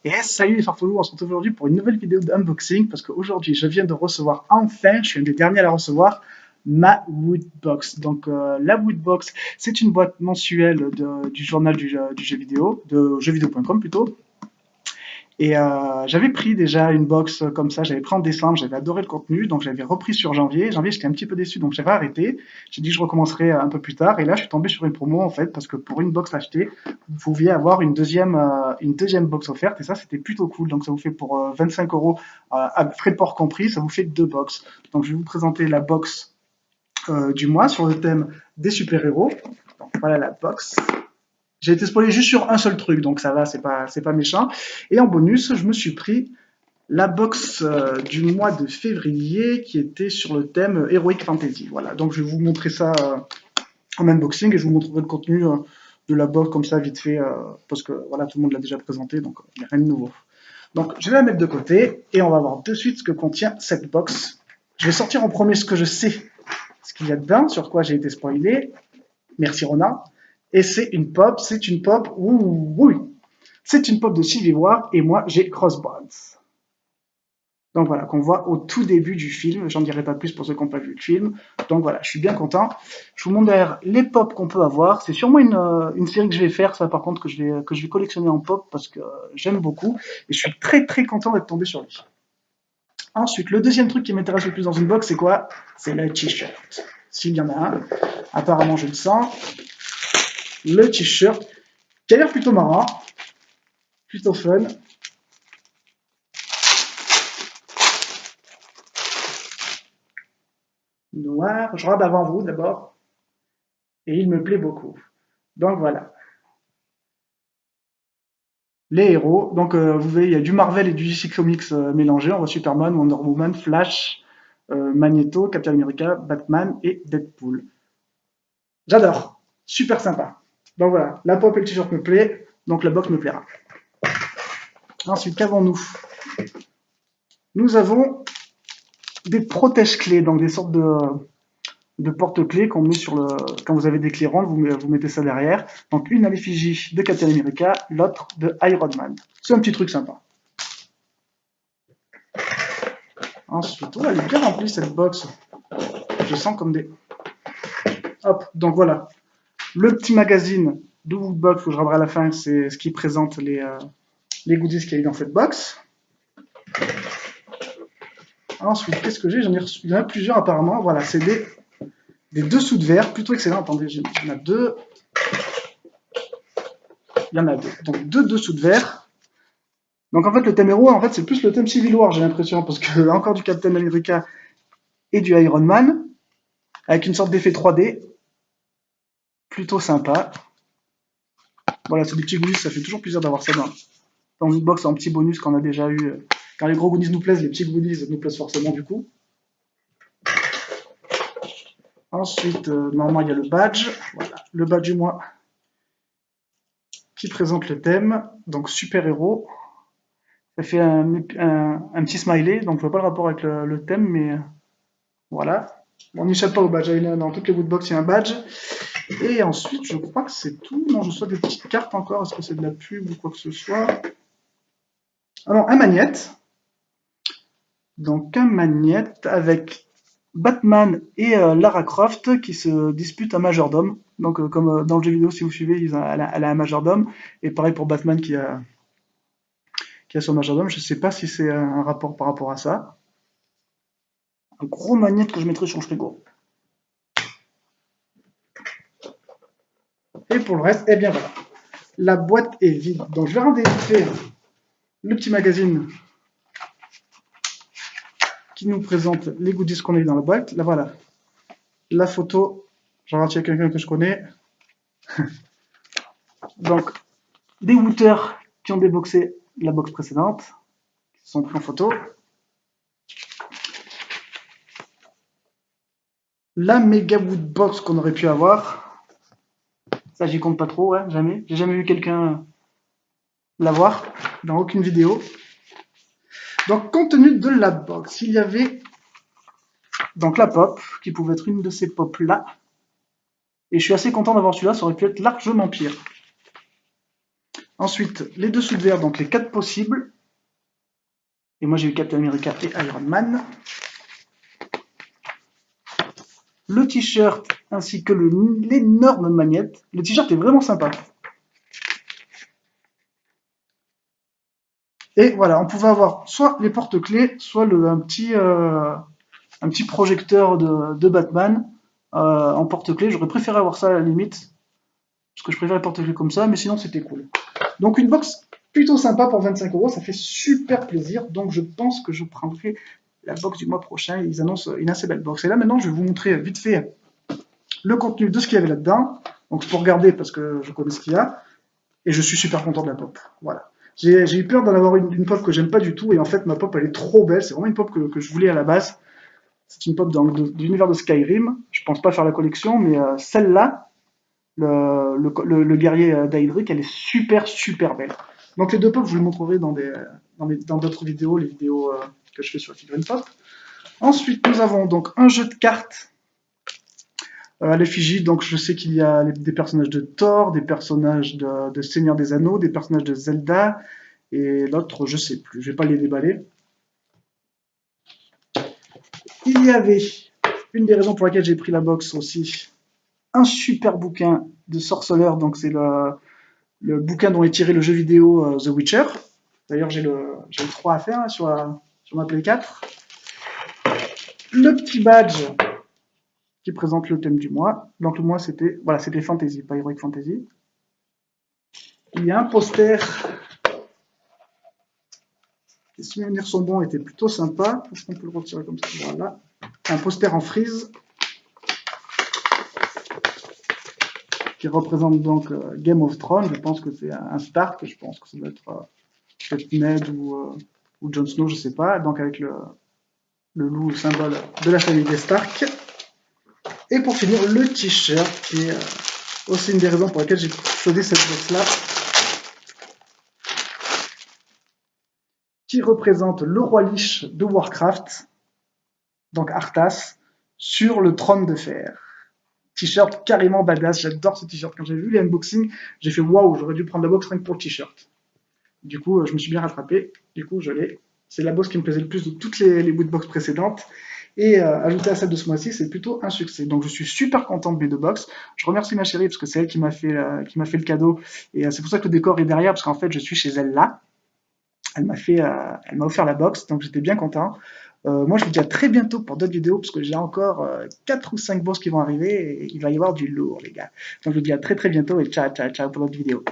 Et salut les farfelous, on se retrouve aujourd'hui pour une nouvelle vidéo d'unboxing parce qu'aujourd'hui je viens de recevoir enfin, je suis un des derniers à la recevoir, ma Woodbox. Donc la Woodbox, c'est une boîte mensuelle du journal du jeu vidéo, de jeuxvideo.com plutôt. Et j'avais pris déjà une box comme ça, j'avais pris en décembre, j'avais adoré le contenu, donc j'avais repris sur janvier. Janvier, j'étais un petit peu déçu, donc j'avais arrêté. J'ai dit que je recommencerai un peu plus tard, et là je suis tombé sur une promo en fait, parce que pour une box achetée, vous pouviez avoir une deuxième box offerte, et ça c'était plutôt cool. Donc ça vous fait pour 25 euros, à frais de port compris, ça vous fait deux box. Donc je vais vous présenter la box du mois sur le thème des super-héros. Donc voilà la box. J'ai été spoilé juste sur un seul truc, donc ça va, c'est pas méchant. Et en bonus, je me suis pris la box du mois de février qui était sur le thème Heroic Fantasy. Voilà, donc je vais vous montrer ça en unboxing et je vous montrerai le contenu de la box comme ça vite fait parce que voilà, tout le monde l'a déjà présenté, donc il n'y a rien de nouveau. Donc je vais la mettre de côté et on va voir de suite ce que contient cette box. Je vais sortir en premier ce que je sais, ce qu'il y a dedans, sur quoi j'ai été spoilé. Merci Rona. Et c'est une pop, oui, c'est une pop de Civil War et moi j'ai Crossbones. Donc voilà, qu'on voit au tout début du film, j'en dirai pas plus pour ceux qui n'ont pas vu le film. Donc voilà, je suis bien content. Je vous montre derrière les pop qu'on peut avoir. C'est sûrement une série que je vais faire, ça par contre, que je vais collectionner en pop parce que j'aime beaucoup. Et je suis très très content d'être tombé sur lui. Ensuite, le deuxième truc qui m'intéresse le plus dans une box, c'est quoi? C'est le t-shirt. S'il y en a un, apparemment je le sens. Le t-shirt, qui a l'air plutôt marrant, plutôt fun. Noir, je regarde avant vous d'abord, et il me plaît beaucoup. Donc voilà, les héros. Donc vous voyez, il y a du Marvel et du DC Comics mélangés. On voit Superman, Wonder Woman, Flash, Magneto, Captain America, Batman et Deadpool. J'adore, super sympa. Donc voilà, la pop et le t-shirt me plaît, donc la box me plaira. Ensuite, qu'avons-nous? Nous avons des protège-clés, donc des sortes de porte-clés qu'on met sur le. Quand vous avez des clés rondes, vous mettez ça derrière. Donc une à l'effigie de Captain America, l'autre de Iron Man. C'est un petit truc sympa. Ensuite, elle est bien remplie cette box. Je sens comme des. Hop, donc voilà. Le petit magazine de Woodbox que je regarderai à la fin, c'est ce qui présente les goodies qu'il y a eu dans cette box. Ensuite, qu'est-ce que j'ai? Il y en a plusieurs apparemment. Voilà, c'est des dessous de verre, plutôt excellent. Attendez, il y en a deux. Il y en a deux. Donc deux dessous de verre. Donc en fait, le thème héros, en fait, c'est plus le thème Civil War, j'ai l'impression, parce que encore du Captain America et du Iron Man, avec une sorte d'effet 3D, plutôt sympa. Voilà, c'est des petits goodies, ça fait toujours plaisir d'avoir ça dans une box en petit bonus qu'on a déjà eu. Quand les gros goodies nous plaisent, les petits goodies nous plaisent forcément du coup. Ensuite, normalement, il y a le badge. Voilà, le badge du mois qui présente le thème. Donc, super-héros. Ça fait un petit smiley, donc je vois pas le rapport avec le thème, mais voilà. On n'échappe pas au badge. Dans toutes les woodbox, il y a un badge. Et ensuite, je crois que c'est tout. Non, je reçois des petites cartes encore. Est-ce que c'est de la pub ou quoi que ce soit? Alors, un magnète. Donc, un magnète avec Batman et Lara Croft qui se disputent un majordome. Donc, comme dans le jeu vidéo, si vous suivez, elle a un majordome. Et pareil pour Batman qui a son majordome. Je ne sais pas si c'est un rapport par rapport à ça. Un gros magnète que je mettrai sur le frigo. Et pour le reste, eh bien voilà. La boîte est vide. Donc, je vais rendre fait le petit magazine qui nous présente les goodies qu'on a eu dans la boîte. Là, voilà. La photo. J'en ai retiré quelqu'un que je connais. Donc, des wooters qui ont déboxé la box précédente, qui sont pris en photo. La méga woodbox qu'on aurait pu avoir. Ça, j'y compte pas trop, ouais, jamais. J'ai jamais vu quelqu'un l'avoir dans aucune vidéo. Donc, compte tenu de la box, il y avait donc la pop, qui pouvait être une de ces pop-là. Et je suis assez content d'avoir celui-là, ça aurait pu être largement pire. Ensuite, les dessous de verre, donc les 4 possibles. Et moi j'ai eu Captain America et Iron Man. Le t-shirt ainsi que l'énorme magnète. Le t-shirt est vraiment sympa. Et voilà, on pouvait avoir soit les porte-clés, soit un petit projecteur de Batman en porte-clés. J'aurais préféré avoir ça à la limite, parce que je préfère les porte-clés comme ça, mais sinon c'était cool. Donc une box plutôt sympa pour 25 €, ça fait super plaisir. Donc je pense que je prendrai la box du mois prochain. Ils annoncent une assez belle box. Et là maintenant, je vais vous montrer vite fait le contenu de ce qu'il y avait là-dedans. Donc je peux regarder parce que je connais ce qu'il y a. Et je suis super content de la pop. Voilà. J'ai eu peur d'en avoir une pop que j'aime pas du tout. Et en fait, ma pop, elle est trop belle. C'est vraiment une pop que je voulais à la base. C'est une pop de l'univers de Skyrim. Je pense pas faire la collection, mais celle-là, le guerrier d'Aedric, elle est super, super belle. Donc les deux pops, je vous les montrerai dans d'autres vidéos, les vidéos que je fais sur Figurine Pop. Ensuite, nous avons donc un jeu de cartes à l'effigie. Donc je sais qu'il y a des personnages de Thor, des personnages de Seigneur des Anneaux, des personnages de Zelda, et l'autre, je sais plus. Je vais pas les déballer. Il y avait une des raisons pour laquelle j'ai pris la box aussi, un super bouquin de sorceleur. Donc c'est le bouquin dont est tiré le jeu vidéo The Witcher. D'ailleurs, j'ai le 3 à faire hein, sur ma Play 4. Le petit badge qui présente le thème du mois. Donc le mois, c'était Fantasy, pas Heroic Fantasy. Il y a un poster qui, si mes souvenirs sont bons, était plutôt sympa. Est-ce qu'on peut le retirer comme ça? Voilà. Un poster en frise qui représente donc Game of Thrones. Je pense que c'est un Stark. Je pense que ça doit être peut-être Ned ou Jon Snow, je sais pas. Donc avec le loup, le symbole de la famille des Stark. Et pour finir, le t-shirt, qui est aussi une des raisons pour lesquelles j'ai choisi cette box-là, qui représente le roi Lich de Warcraft, donc Arthas, sur le trône de fer. T-shirt carrément badass, j'adore ce t-shirt. Quand j'ai vu les unboxings, j'ai fait waouh, j'aurais dû prendre la box rien que pour le t-shirt. Du coup, je me suis bien rattrapé, du coup, je l'ai. C'est la box qui me plaisait le plus de toutes les woodbox précédentes. Et ajouter à celle de ce mois-ci, c'est plutôt un succès. Donc je suis super content de mes deux box. Je remercie ma chérie parce que c'est elle qui m'a fait le cadeau. Et c'est pour ça que le décor est derrière, parce qu'en fait je suis chez elle là. Elle m'a offert la box, donc j'étais bien content. Moi je vous dis à très bientôt pour d'autres vidéos, parce que j'ai encore 4 ou 5 box qui vont arriver et il va y avoir du lourd les gars. Donc je vous dis à très très bientôt et ciao ciao ciao pour d'autres vidéos.